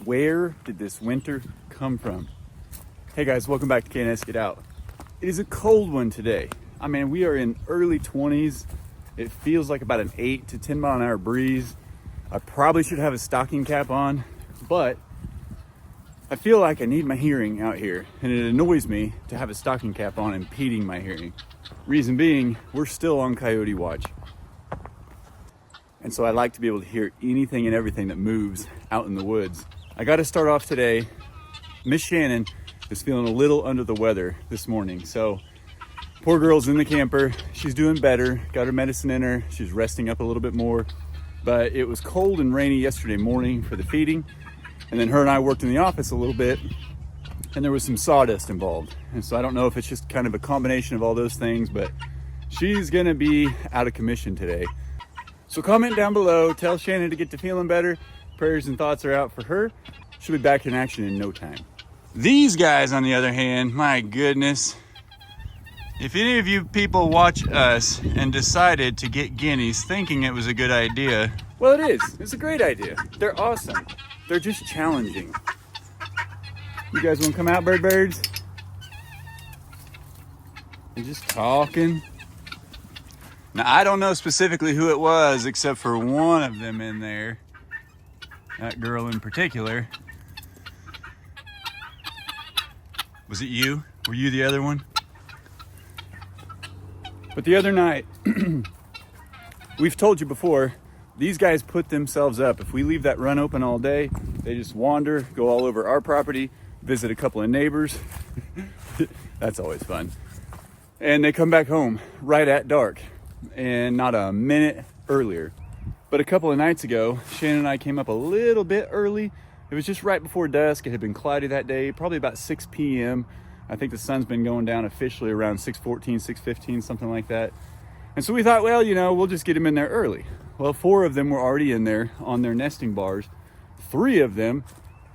Where did this winter come from? Hey guys, welcome back to K&S Get Out. It is a cold one today. I mean, we are in early 20s. It feels like about an 8 to 10 mile an hour breeze. I probably should have a stocking cap on, but I feel like I need my hearing out here, and it annoys me to have a stocking cap on impeding my hearing. Reason being, we're still on coyote watch. And so I like to be able to hear anything and everything that moves out in the woods. I got to start off today. Miss Shannon is feeling a little under the weather this morning. So poor girl's in the camper. She's doing better. Got her medicine in her. She's resting up a little bit more. But it was cold and rainy yesterday morning for the feeding. And then her and I worked in the office a little bit, and there was some sawdust involved. And so I don't know if it's just kind of a combination of all those things, but she's gonna be out of commission today. So comment down below, tell Shannon to get to feeling better. Prayers and thoughts are out for her. She'll be back in action in no time. These guys, on the other hand, my goodness. If any of you people watch us and decided to get guineas thinking it was a good idea, well, it is. It's a great idea. They're awesome. They're just challenging. You guys want to come out, birds? They're just talking. Now, I don't know specifically who it was, except for one of them in there. That girl in particular. Was it you? Were you the other one? But the other night, we've told you before, these guys put themselves up. If we leave that run open all day, they just wander, go all over our property, visit a couple of neighbors. That's always fun. And they come back home right at dark, and not a minute earlier. But a couple of nights ago, Shannon and I came up a little bit early. It was just right before dusk. It had been cloudy that day, probably about 6 p.m. I think the sun's been going down officially around 6:14, 6:15, something like that. And so we thought, well, we'll just get them in there early. Well, 4 of them were already in there on their nesting bars. 3 of them,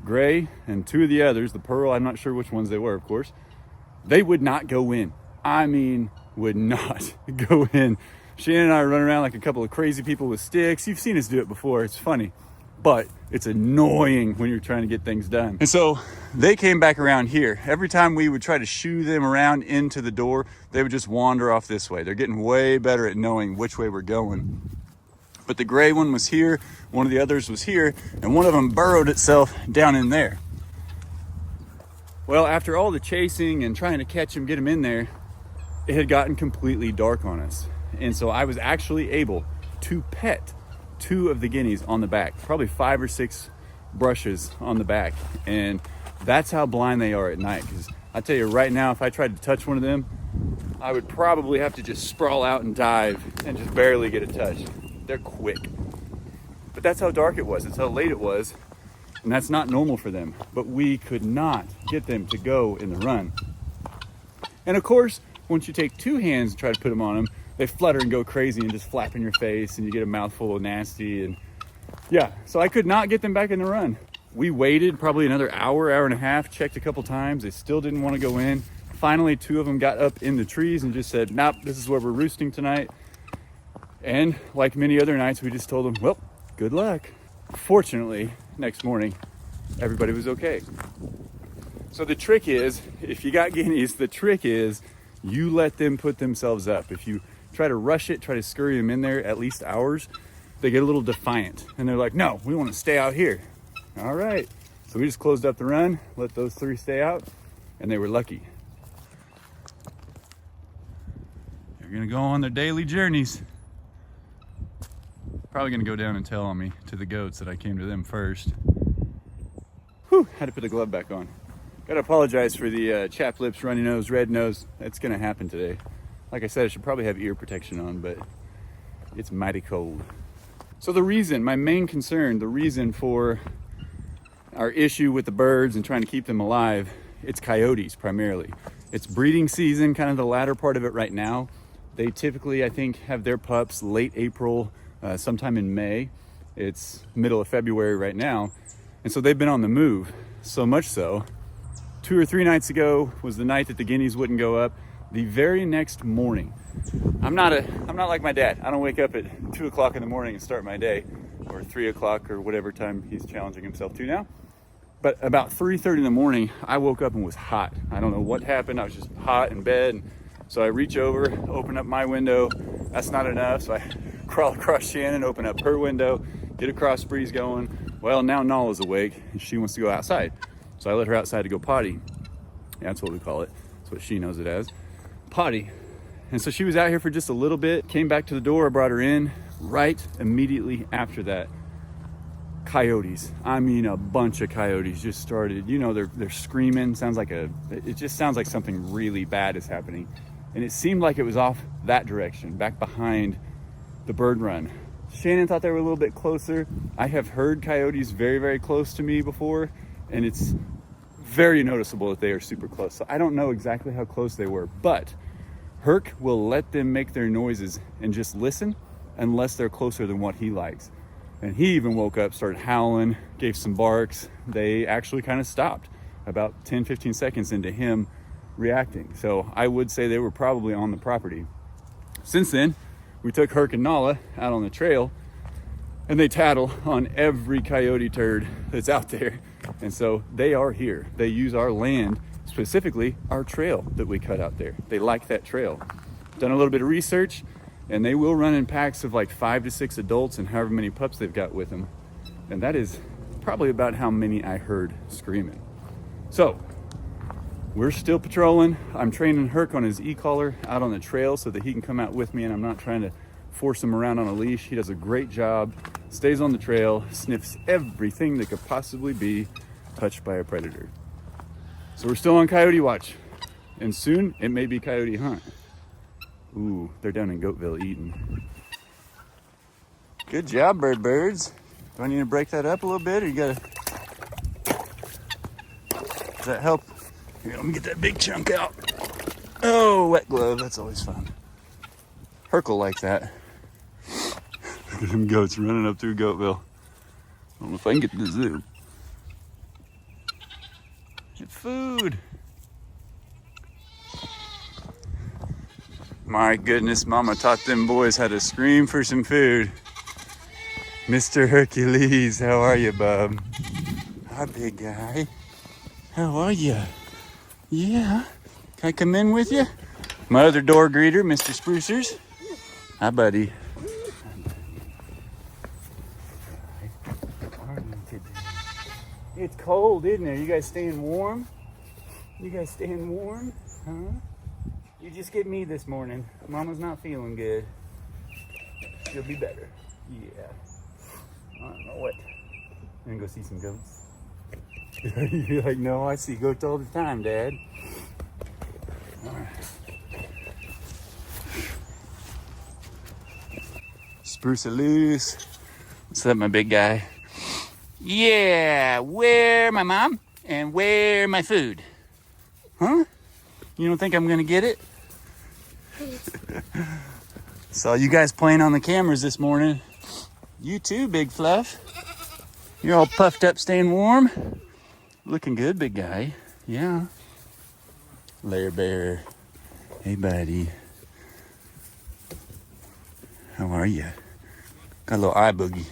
Gray, and 2 of the others, the Pearl, I'm not sure which ones they were, of course, they would not go in. I mean, would not go in. Shannon and I run around like a couple of crazy people with sticks. You've seen us do it before. It's funny, but it's annoying when you're trying to get things done. And so they came back around here. Every time we would try to shoo them around into the door, they would just wander off this way. They're getting way better at knowing which way we're going. But the gray one was here, one of the others was here, and one of them burrowed itself down in there. Well, after all the chasing and trying to catch him, get him in there, it had gotten completely dark on us. And so I was actually able to pet 2 of the guineas on the back, probably 5 or 6 brushes on the back. And that's how blind they are at night. Because I tell you right now, if I tried to touch one of them, I would probably have to just sprawl out and dive and just barely get a touch. They're quick. But that's how dark it was. That's how late it was. And that's not normal for them. But we could not get them to go in the run. And of course, once you take 2 hands and try to put them on them, they flutter and go crazy and just flap in your face, and you get a mouthful of nasty. And yeah, so I could not get them back in the run. We waited probably another hour and a half, checked a couple times. They still didn't want to go in. Finally, 2 of them got up in the trees and just said, nope, this is where we're roosting tonight. And like many other nights, we just told them, well, good luck. Fortunately, next morning, everybody was okay. So the trick is, if you got guineas, the trick is you let them put themselves up. If you try to rush it, try to scurry them in there at least hours, they get a little defiant. And they're like, no, we want to stay out here. All right. So we just closed up the run, let those 3 stay out, and they were lucky. They're going to go on their daily journeys. Probably going to go down and tell on me to the goats that I came to them first. Whew, had to put the glove back on. Gotta apologize for the chapped lips, runny nose, red nose. That's gonna happen today. Like I said, I should probably have ear protection on, but it's mighty cold. So my main concern, the reason for our issue with the birds and trying to keep them alive, it's coyotes primarily. It's breeding season, kind of the latter part of it right now. They typically, I think, have their pups late April, sometime in May. It's middle of February right now. And so they've been on the move, so much so 2 or 3 nights ago was the night that the guineas wouldn't go up. The very next morning, I'm not like my dad. I don't wake up at 2 o'clock in the morning and start my day, or 3 o'clock or whatever time he's challenging himself to now. But about 3:30 in the morning, I woke up and was hot. I don't know what happened. I was just hot in bed. So I reach over, open up my window. That's not enough. So I crawl across Shannon, open up her window, get a cross breeze going. Well, now Nala's awake and she wants to go outside. So I let her outside to go potty. Yeah, that's what we call it. That's what she knows it as, potty. And so she was out here for just a little bit, came back to the door, I brought her in. Right immediately after that, coyotes, I mean a bunch of coyotes just started, you know, they're screaming. It just sounds like something really bad is happening. And it seemed like it was off that direction, back behind the bird run. Shannon thought they were a little bit closer. I have heard coyotes very, very close to me before, and it's very noticeable that they are super close. So I don't know exactly how close they were, but Herc will let them make their noises and just listen unless they're closer than what he likes. And he even woke up, started howling, gave some barks. They actually kind of stopped about 10-15 seconds into him reacting. So I would say they were probably on the property. Since then, we took Herc and Nala out on the trail, and they tattle on every coyote turd that's out there. And so they are here. They use our land, specifically our trail that we cut out there. They like that trail. Done a little bit of research, and they will run in packs of like 5 to 6 adults and however many pups they've got with them. And that is probably about how many I heard screaming. So we're still patrolling. I'm training Herc on his e-collar out on the trail so that he can come out with me, and I'm not trying to force him around on a leash. He does a great job, stays on the trail, sniffs everything that could possibly be touched by a predator. So we're still on coyote watch, and soon it may be coyote hunt. Ooh, they're down in Goatville eating. Good job, birds. Do I need to break that up a little bit, or you gotta, does that help? Here, let me get that big chunk out. Oh, wet glove, that's always fun. Herc will like that. Look at them goats running up through Goatville. I don't know if I can get to the zoo. Get food. My goodness, Mama taught them boys how to scream for some food. Mr. Hercules, how are you, bub? Hi, big guy. How are you? Yeah. Can I come in with you? My other door greeter, Mr. Sprucers. Hi, buddy. It's cold, isn't it? You guys staying warm? You guys staying warm? Huh? You just get me this morning. Mama's not feeling good. She'll be better. Yeah. I don't know what. I'm gonna go see some goats. You're like, no, I see goats all the time, Dad. All right. Spruce loose. What's up, my big guy? Yeah, where my mom and where my food? Huh? You don't think I'm gonna get it? Saw you guys playing on the cameras this morning. You too, Big Fluff. You're all puffed up, staying warm. Looking good, big guy. Yeah. Lair Bear. Hey, buddy. How are you? Got a little eye boogie.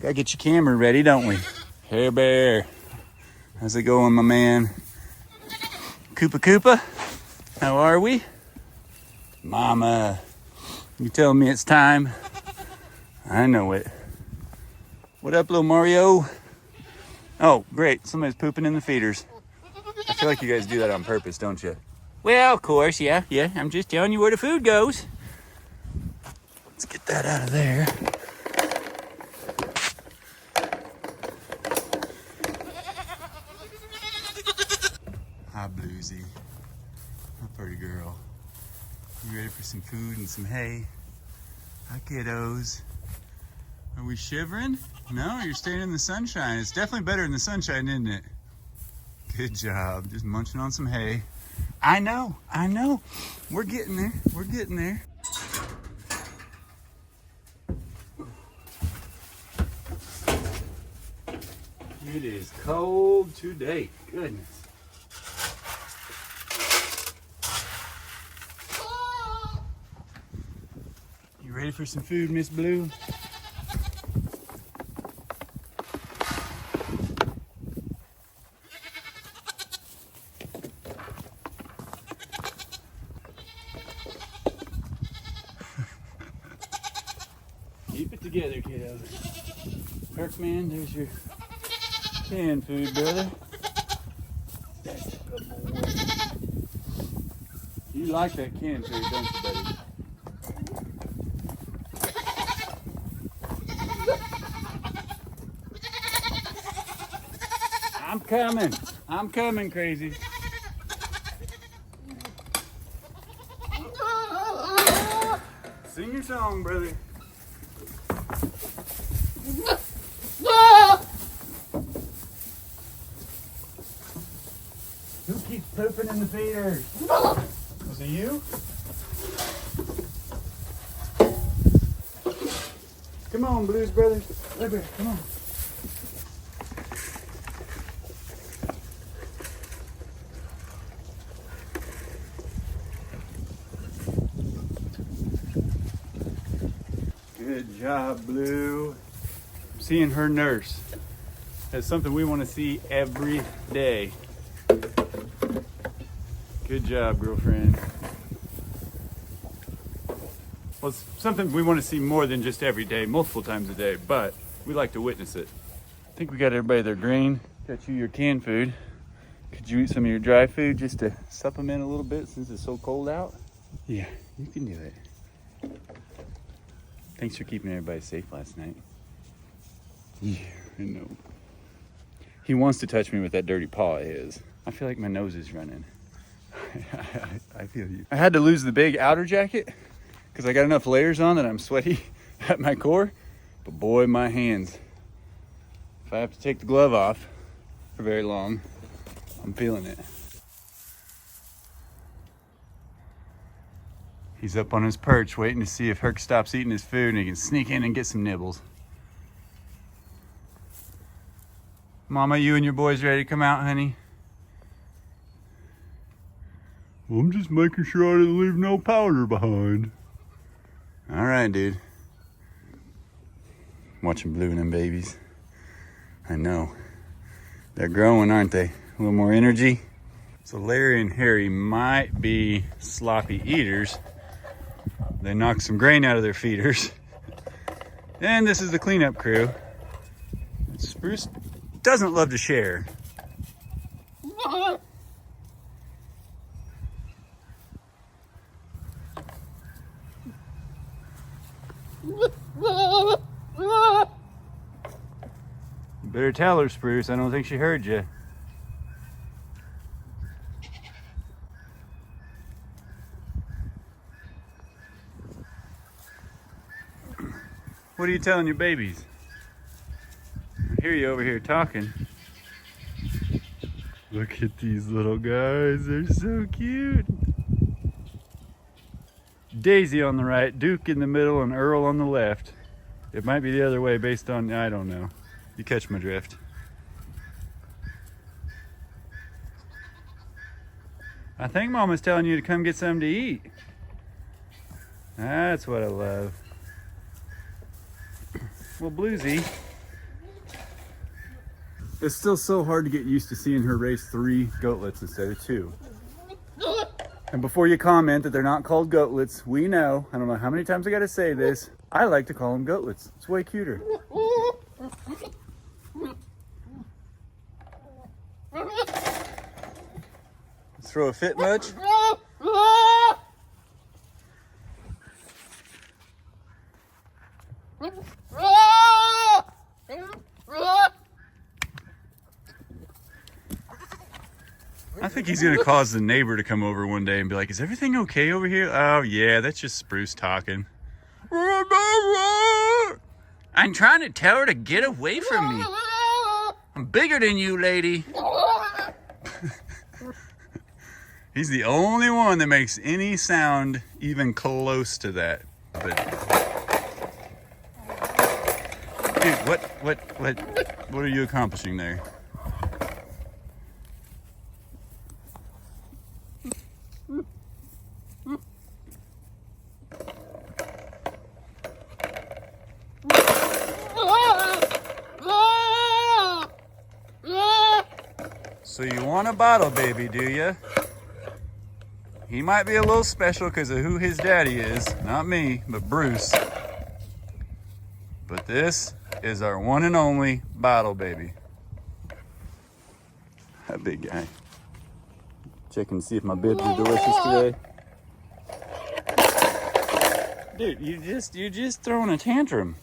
Gotta get your camera ready, don't we? Hey, Bear. How's it going, my man? Koopa Koopa? How are we? Mama, you telling me it's time? I know it. What up, little Mario? Oh, great. Somebody's pooping in the feeders. I feel like you guys do that on purpose, don't you? Well, of course, yeah. I'm just telling you where the food goes. Let's get that out of there. Hi, Bluesy. My pretty girl. You ready for some food and some hay? Hi, kiddos. Are we shivering? No, you're staying in the sunshine. It's definitely better in the sunshine, isn't it? Good job. Just munching on some hay. I know. We're getting there. It is cold today. Goodness. You ready for some food, Miss Blue? together, kiddo. Kirkman, there's your canned food, brother. That's a good boy. You like that canned food, don't you, buddy? I'm coming. I'm coming, crazy. Sing your song, brother. Who keeps pooping in the feeders? Was it you? Come on, Blues brother. Over, come on. Good job, Blue. I'm seeing her nurse. That's something we want to see every day. Good job, girlfriend. Well, it's something we want to see more than just every day, multiple times a day, but we like to witness it. I think we got everybody their grain. Got you your canned food. Could you eat some of your dry food just to supplement a little bit since it's so cold out? Yeah, you can do it. Thanks for keeping everybody safe last night. Yeah, I know. He wants to touch me with that dirty paw of his. I feel like my nose is running. I feel you. I had to lose the big outer jacket because I got enough layers on that I'm sweaty at my core. But boy, my hands. If I have to take the glove off for very long, I'm feeling it. He's up on his perch waiting to see if Herc stops eating his food and he can sneak in and get some nibbles. Mama, you and your boys ready to come out, honey? Well, I'm just making sure I didn't leave no powder behind. All right, dude. Watching Blue and them babies. I know. They're growing, aren't they? A little more energy. So Larry and Harry might be sloppy eaters. They knocked some grain out of their feeders. And this is the cleanup crew. Spruce doesn't love to share. You better tell her, Spruce. I don't think she heard you. What are you telling your babies? I hear you over here talking. Look at these little guys. They're so cute. Daisy on the right, Duke in the middle, and Earl on the left. It might be the other way based on, I don't know. You catch my drift. I think Mama's telling you to come get something to eat. That's what I love. Well, Bluesy. It's still so hard to get used to seeing her raise 3 goatlets instead of 2. And before you comment that they're not called goatlets, we know, I don't know how many times I gotta say this, I like to call them goatlets. It's way cuter. Let's throw a fit much? I think he's gonna cause the neighbor to come over one day and be like, is everything okay over here? Oh yeah, that's just Spruce talking. I'm trying to tell her to get away from me. I'm bigger than you, lady. He's the only one that makes any sound even close to that. But dude, what are you accomplishing there? So you want a bottle baby, do you? He might be a little special because of who his daddy is. Not me, but Bruce. But this is our one and only bottle baby. That big guy. Checking to see if my bibs are delicious today. Dude, you're just throwing a tantrum.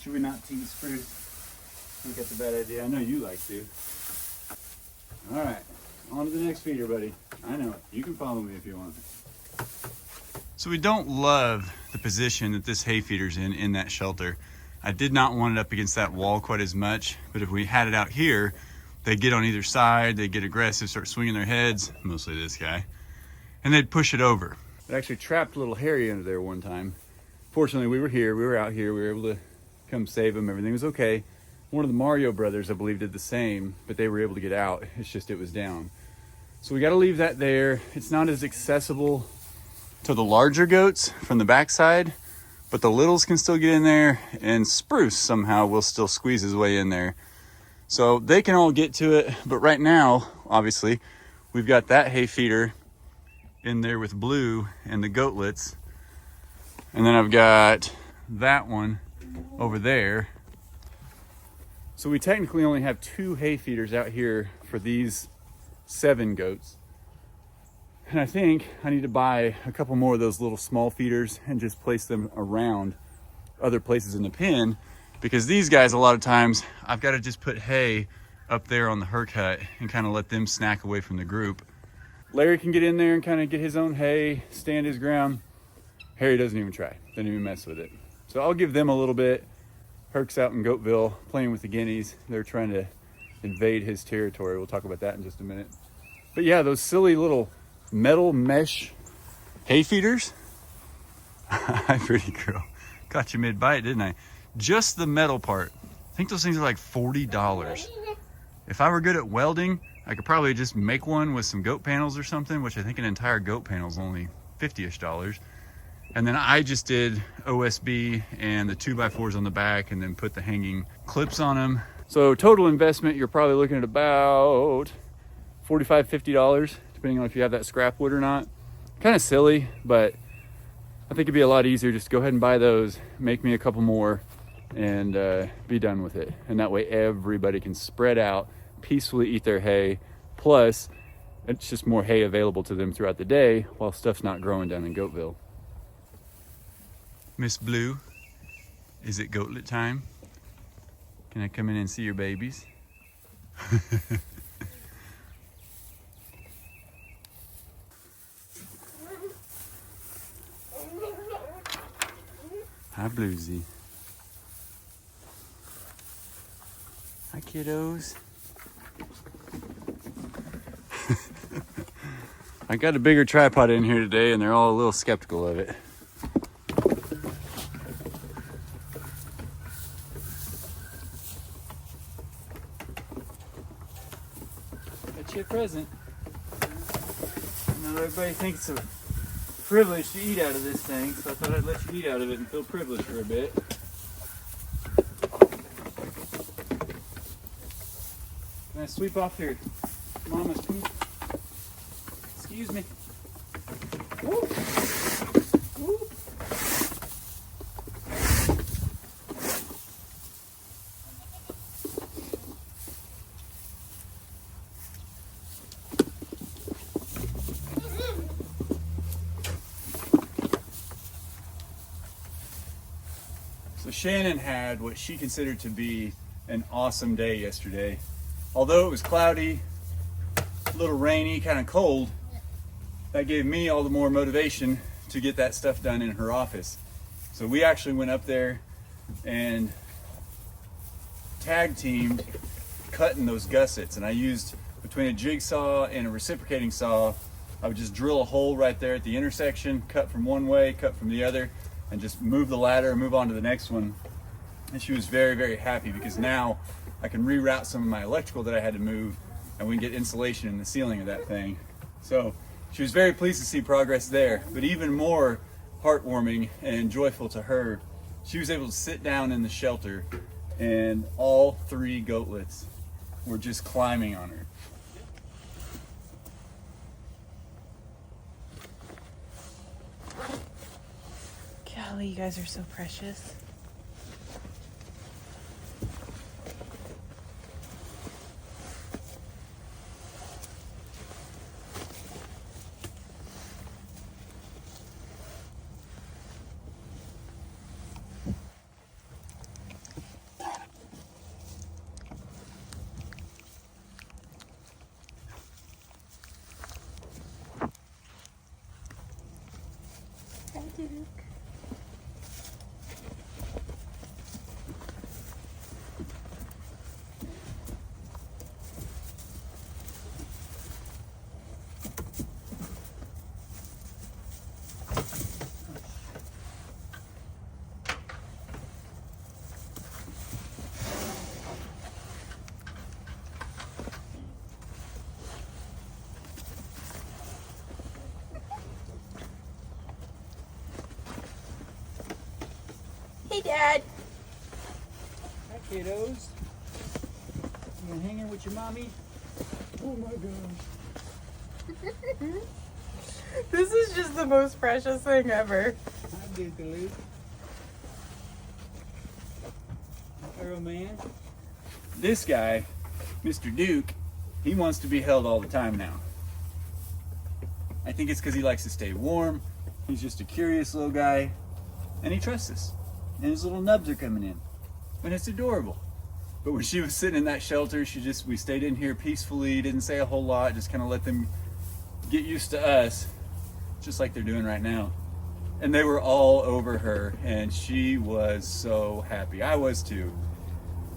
Should we not tease Spruce? I think that's a bad idea. I know you like to. All right, on to the next feeder, buddy. I know it. You can follow me if you want. So we don't love the position that this hay feeder's in that shelter. I did not want it up against that wall quite as much, but if we had it out here, they'd get on either side, they'd get aggressive, start swinging their heads, mostly this guy, and they'd push it over. It actually trapped little Harry under there one time. Fortunately, we were here, we were out here, we were able to come save him, everything was okay. One of the Mario brothers, I believe, did the same, but they were able to get out. It's just it was down. So we got to leave that there. It's not as accessible to the larger goats from the backside, but the littles can still get in there, and Spruce somehow will still squeeze his way in there. So they can all get to it, but right now, obviously, we've got that hay feeder in there with Blue and the goatlets. And then I've got that one over there. So we technically only have 2 hay feeders out here for these 7 goats. And I think I need to buy a couple more of those little small feeders and just place them around other places in the pen, because these guys, a lot of times, I've got to just put hay up there on the herd hut and kind of let them snack away from the group. Larry can get in there and kind of get his own hay, stand his ground. Harry doesn't even try, doesn't even mess with it. So I'll give them a little bit. Herc's out in Goatville playing with the guineas. They're trying to invade his territory. We'll talk about that in just a minute. But yeah, those silly little metal mesh hay feeders. Hi, pretty girl. Caught you mid-bite, didn't I? Just the metal part. I think those things are like $40. If I were good at welding, I could probably just make one with some goat panels or something, which I think an entire goat panel is only $50-ish. And then I just did OSB and the 2x4s on the back, and then put the hanging clips on them. So total investment, you're probably looking at about $45, $50, depending on if you have that scrap wood or not. Kind of silly, but I think it'd be a lot easier just to go ahead and buy those, make me a couple more, and be done with it. And that way everybody can spread out, peacefully eat their hay. Plus, it's just more hay available to them throughout the day while stuff's not growing down in Goatville. Miss Blue, is it goatlet time? Can I come in and see your babies? Hi, Bluesy. Hi, kiddos. I got a bigger tripod in here today, and they're all a little skeptical of it. Got you a present. I know everybody thinks it's a privilege to eat out of this thing, so I thought I'd let you eat out of it and feel privileged for a bit. Can I sweep off your mama's poop? Excuse me. Woo. Woo. So Shannon had what she considered to be an awesome day yesterday. Although it was cloudy, a little rainy, kind of cold, that gave me all the more motivation to get that stuff done in her office. So we actually went up there and tag teamed cutting those gussets. And I used, between a jigsaw and a reciprocating saw, I would just drill a hole right there at the intersection, cut from one way, cut from the other. and just move the ladder and move on to the next one. And she was very, very happy because now I can reroute some of my electrical that I had to move, and we can get insulation in the ceiling of that thing. So she was very pleased to see progress there, but even more heartwarming and joyful to her, she was able to sit down in the shelter and all 3 goatlets were just climbing on her. Golly, you guys are so precious. Hi, Duke. Hey, Dad. Hi, kiddos. You been hanging with your mommy? Oh my gosh. This is just the most precious thing ever. Hi, Duke. Earl man. This guy, Mr. Duke, he wants to be held all the time now. I think it's because he likes to stay warm. He's just a curious little guy, and he trusts us. And his little nubs are coming in, and it's adorable. But when she was sitting in that shelter, we stayed in here peacefully, didn't say a whole lot, just kind of let them get used to us, just like they're doing right now. And they were all over her, and she was so happy. I was too.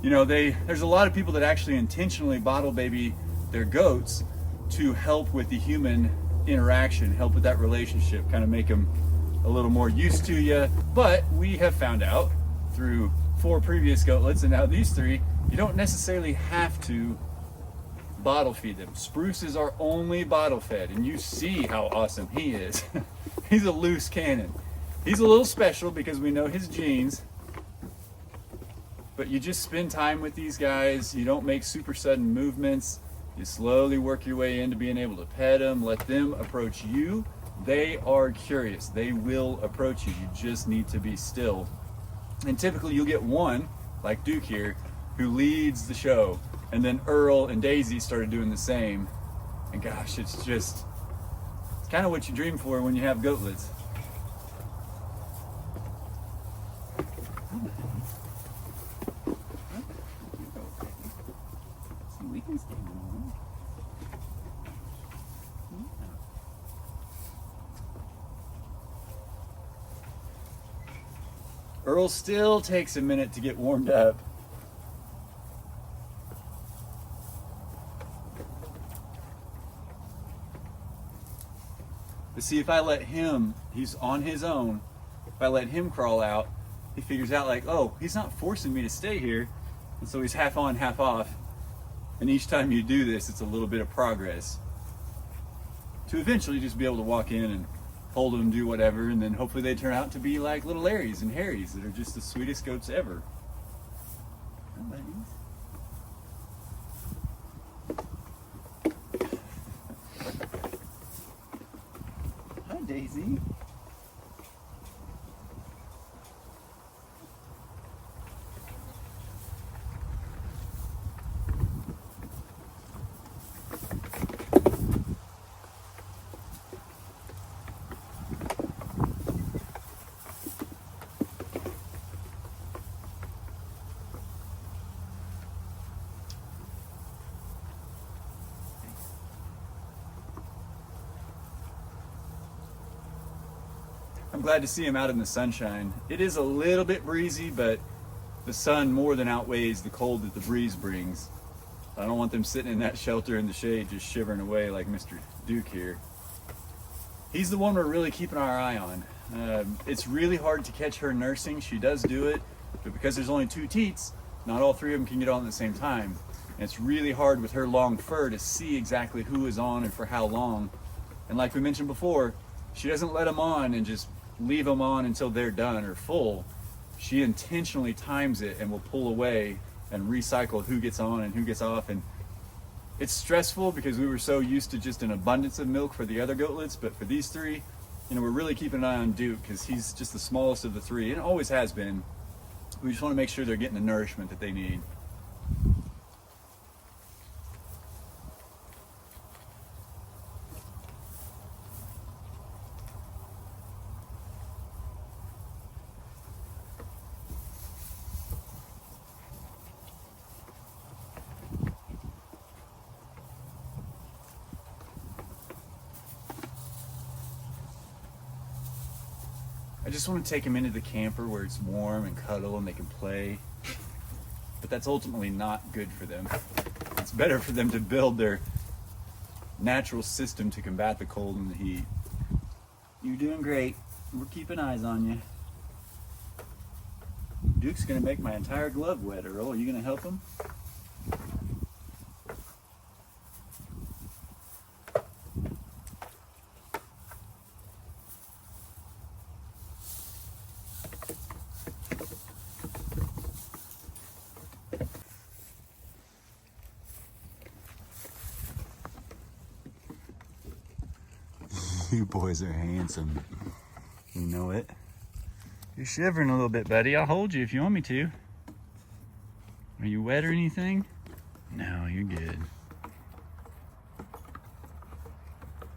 You know, there's a lot of people that actually intentionally bottle baby their goats to help with the human interaction, help with that relationship, kind of make them a little more used to you. But we have found out through 4 previous goatlets and now these 3, you don't necessarily have to bottle feed them. Spruces are only bottle fed, and you see how awesome he is. He's a loose cannon. He's a little special because we know his genes, but you just spend time with these guys. You don't make super sudden movements. You slowly work your way into being able to pet them, let them approach you. They are curious. They will approach you. You just need to be still. And typically you'll get one, like Duke here, who leads the show. And then Earl and Daisy started doing the same. And gosh, it's kind of what you dream for when you have goatlets. We can stay warm. Earl still takes a minute to get warmed up. But see, if I let him, he's on his own, if I let him crawl out, he figures out like, oh, he's not forcing me to stay here. And so he's half on, half off. And each time you do this, it's a little bit of progress to eventually just be able to walk in and hold them, do whatever, and then hopefully they turn out to be like little Larrys and Harrys that are just the sweetest goats ever. Hi, buddies. Hi, Daisy. I'm glad to see him out in the sunshine. It is a little bit breezy, but the sun more than outweighs the cold that the breeze brings. I don't want them sitting in that shelter in the shade just shivering away like Mr. Duke here. He's the one we're really keeping our eye on. It's really hard to catch her nursing. She does do it, but because there's only 2 teats, not all 3 of them can get on at the same time. And it's really hard with her long fur to see exactly who is on and for how long. And like we mentioned before, she doesn't let them on and just leave them on until they're done or full. She intentionally times it and will pull away and recycle who gets on and who gets off. And it's stressful because we were so used to just an abundance of milk for the other goatlets, but for these 3, you know, we're really keeping an eye on Duke because he's just the smallest of the 3 and always has been. We just want to make sure they're getting the nourishment that they need. I just want to take them into the camper where it's warm and cuddle and they can play. But that's ultimately not good for them. It's better for them to build their natural system to combat the cold and the heat. You're doing great. We're keeping eyes on you. Duke's gonna make my entire glove wet, Earl. Are you gonna help him? You boys are handsome. You know it. You're shivering a little bit, buddy. I'll hold you if you want me to. Are you wet or anything? No, you're good.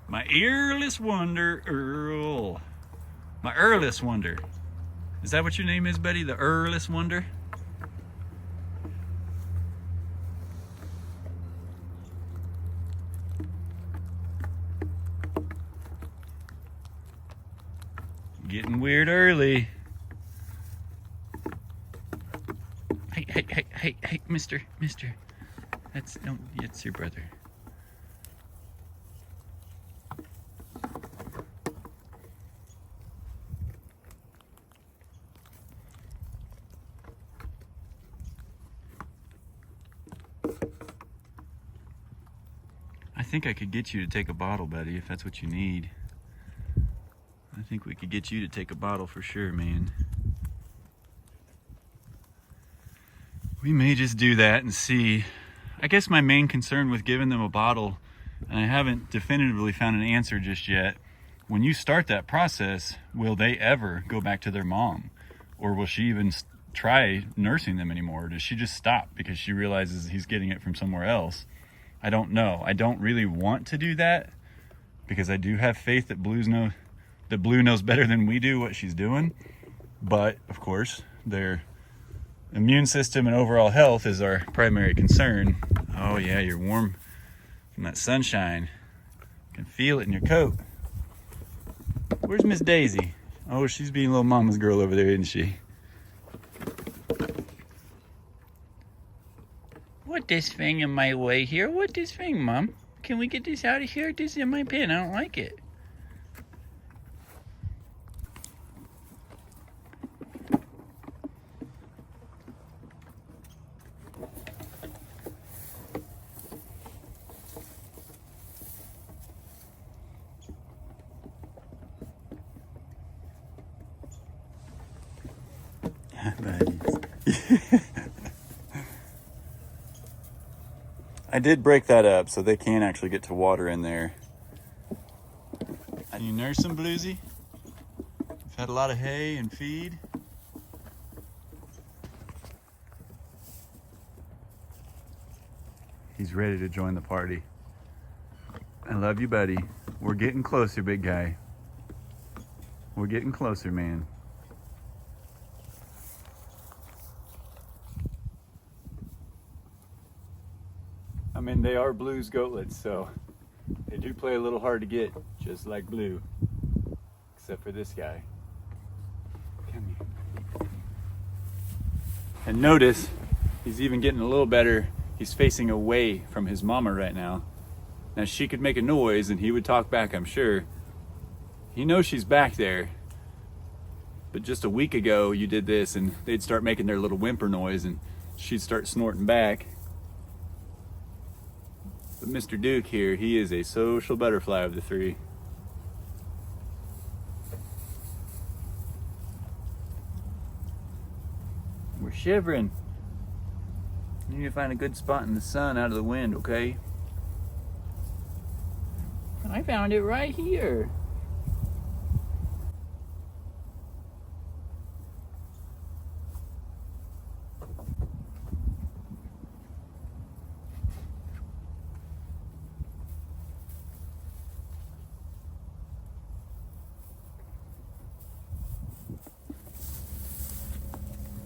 My earless wonder, Earl. My earless wonder. Is that what your name is, buddy? The earless wonder? Getting weird early. Hey, mister. It's your brother. I think I could get you to take a bottle, buddy, if that's what you need. I think we could get you to take a bottle for sure, man. We may just do that and see. I guess my main concern with giving them a bottle, and I haven't definitively found an answer just yet, when you start that process, will they ever go back to their mom? Or will she even try nursing them anymore? Or does she just stop because she realizes he's getting it from somewhere else? I don't know. I don't really want to do that because I do have faith that Blue knows better than we do what she's doing. But of course, their immune system and overall health is our primary concern. Oh yeah, you're warm from that sunshine. You can feel it in your coat. Where's Miss Daisy? Oh, she's being little mama's girl over there, isn't she? What this thing in my way here? What this thing, Mom? Can we get this out of here? This is in my pen. I don't like it. I did break that up so they can actually get to water in there. You nurse them, Bluesy? You've had a lot of hay and feed. He's ready to join the party. I love you, buddy. We're getting closer, big guy. We're getting closer, man. I mean, they are Blue's goatlets, so they do play a little hard to get, just like Blue. Except for this guy. Come here. And notice, he's even getting a little better. He's facing away from his mama right now. Now, she could make a noise and he would talk back, I'm sure. He knows she's back there, But just a week ago, you did this and they'd start making their little whimper noise and she'd start snorting back. But Mr. Duke here, he is a social butterfly of the three. We're shivering. You need to find a good spot in the sun out of the wind, okay? I found it right here.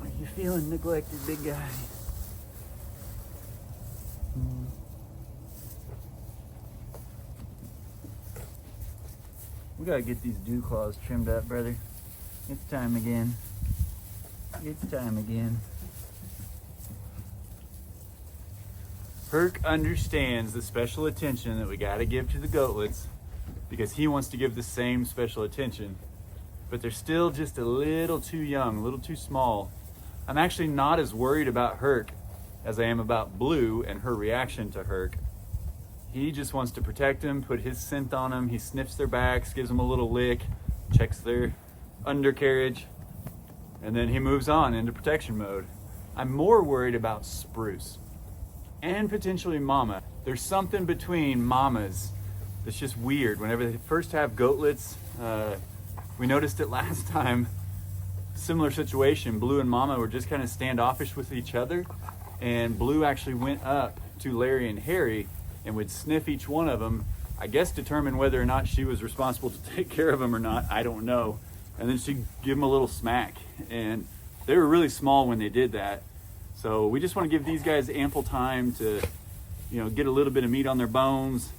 Are you feeling neglected, big guy? We gotta get these dew claws trimmed up, brother. It's time again. It's time again. Herc understands the special attention that we gotta give to the goatlets because he wants to give the same special attention, but they're still just a little too young, a little too small. I'm actually not as worried about Herc as I am about Blue and her reaction to Herc. He just wants to protect them, put his scent on them. He sniffs their backs, gives them a little lick, checks their undercarriage, and then he moves on into protection mode. I'm more worried about Spruce and potentially Mama. There's something between mamas that's just weird. Whenever they first have goatlets, we noticed it last time, similar situation. Blue and Mama were just kind of standoffish with each other, and Blue actually went up to Larry and Harry and would sniff each one of them, I guess determine whether or not she was responsible to take care of them or not, I don't know. And then she'd give them a little smack. And they were really small when they did that. So we just want to give these guys ample time to, you know, get a little bit of meat on their bones,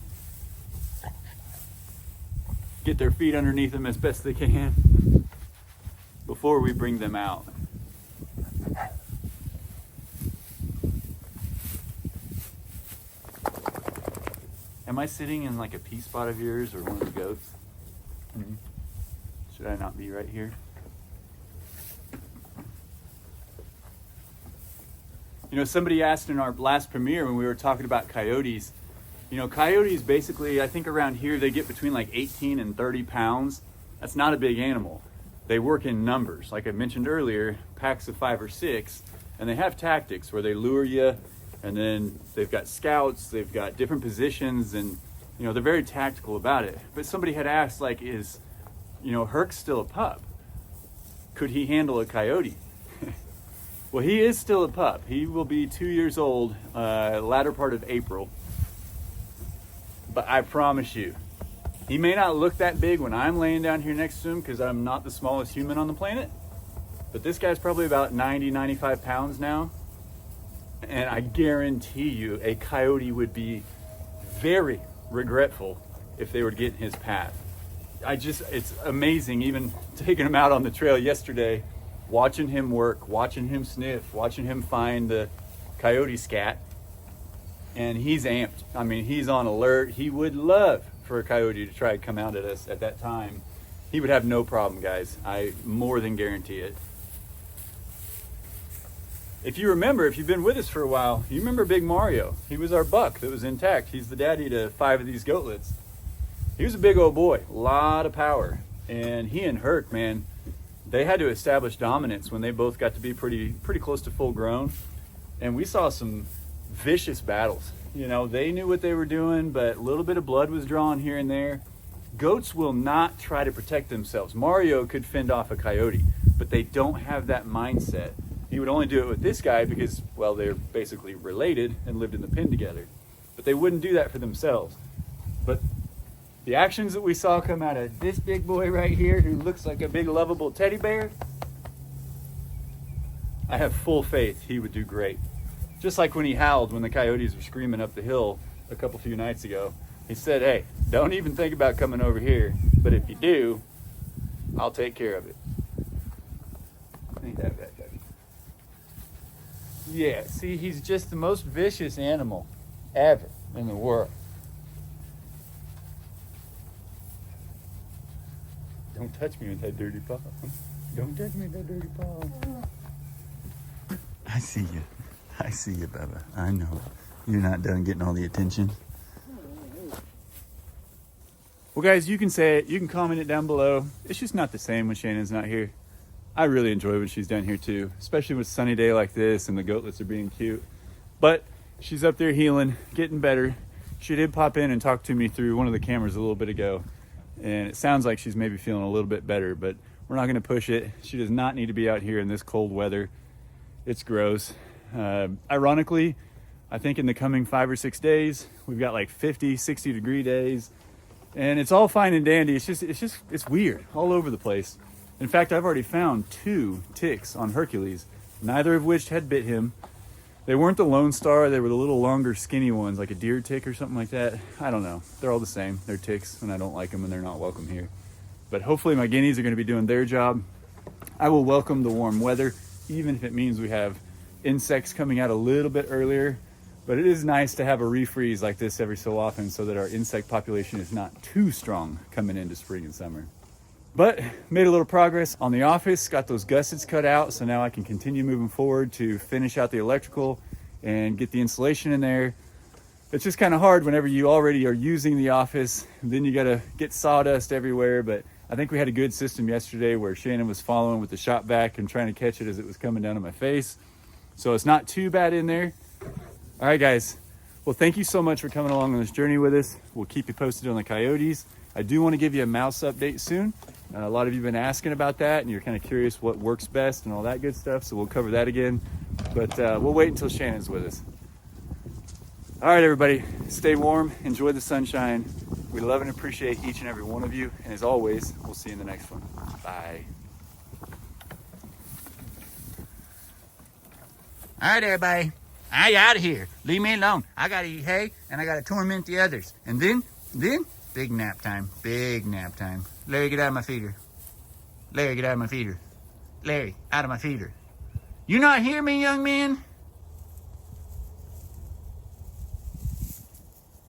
get their feet underneath them as best they can before we bring them out. Am I sitting in like a pea spot of yours or one of the goats? Should I not be right here? You know, somebody asked in our last premiere when we were talking about coyotes, you know, coyotes basically, I think around here they get between like 18 and 30 pounds. That's not a big animal. They work in numbers. Like I mentioned earlier, packs of 5 or 6, and they have tactics where they lure you. And then they've got scouts, they've got different positions, and, you know, they're very tactical about it. But somebody had asked, like, is, you know, Herc still a pup? Could he handle a coyote? Well, he is still a pup. He will be 2 years old, latter part of April. But I promise you, he may not look that big when I'm laying down here next to him because I'm not the smallest human on the planet. But this guy's probably about 90, 95 pounds now. And I guarantee you a coyote would be very regretful if they were to get in his path. It's amazing, even taking him out on the trail yesterday, watching him work, watching him sniff, watching him find the coyote scat. And he's amped. I mean, he's on alert. He would love for a coyote to try to come out at us at that time. He would have no problem, guys. I more than guarantee it. If you remember, if you've been with us for a while, you remember Big Mario. He was our buck that was intact. He's the daddy to 5 of these goatlets. He was a big old boy, a lot of power. And he and Herc, man, they had to establish dominance when they both got to be pretty close to full grown. And we saw some vicious battles. You know, they knew what they were doing, but a little bit of blood was drawn here and there. Goats will not try to protect themselves. Mario could fend off a coyote, but they don't have that mindset. He would only do it with this guy because, well, they're basically related and lived in the pen together. But they wouldn't do that for themselves. But the actions that we saw come out of this big boy right here, who looks like a big lovable teddy bear, I have full faith he would do great. Just like when he howled when the coyotes were screaming up the hill a few nights ago. He said, hey, don't even think about coming over here, but if you do, I'll take care of it. Ain't that bad, Debbie? Yeah, see, he's just the most vicious animal ever in the world. Don't touch me with that dirty paw. Don't touch me with that dirty paw. I see you. I see you, Bubba. I know. You're not done getting all the attention. Well, guys, you can say it. You can comment it down below. It's just not the same when Shannon's not here. I really enjoy what she's done here too, especially with a sunny day like this and the goatlets are being cute. But she's up there healing, getting better. She did pop in and talk to me through one of the cameras a little bit ago, and it sounds like she's maybe feeling a little bit better, but we're not gonna push it. She does not need to be out here in this cold weather. It's gross. Ironically, I think in the coming 5 or 6 days, we've got like 50, 60 degree days, and it's all fine and dandy. It's weird all over the place. In fact, I've already found 2 ticks on Hercules, neither of which had bit him. They weren't the Lone Star, they were the little longer skinny ones, like a deer tick or something like that. I don't know, they're all the same. They're ticks and I don't like them and they're not welcome here. But hopefully my guineas are gonna be doing their job. I will welcome the warm weather, even if it means we have insects coming out a little bit earlier. But it is nice to have a refreeze like this every so often so that our insect population is not too strong coming into spring and summer. But made a little progress on the office, got those gussets cut out, so now I can continue moving forward to finish out the electrical and get the insulation in there. It's just kind of hard whenever you already are using the office, and then you gotta get sawdust everywhere. But I think we had a good system yesterday where Shannon was following with the shop vac and trying to catch it as it was coming down on my face. So it's not too bad in there. All right, guys. Well, thank you so much for coming along on this journey with us. We'll keep you posted on the coyotes. I do want to give you a mouse update soon. A lot of you have been asking about that, and you're kind of curious what works best and all that good stuff, so we'll cover that again. But we'll wait until Shannon's with us. All right, everybody, stay warm, enjoy the sunshine. We love and appreciate each and every one of you, and as always, we'll see you in the next one. Bye. All right, everybody. I out of here. Leave me alone. I gotta eat hay and I gotta torment the others. And then, big nap time. Big nap time. Larry, get out of my feeder. Larry, get out of my feeder. Larry, out of my feeder. You not hear me, young man?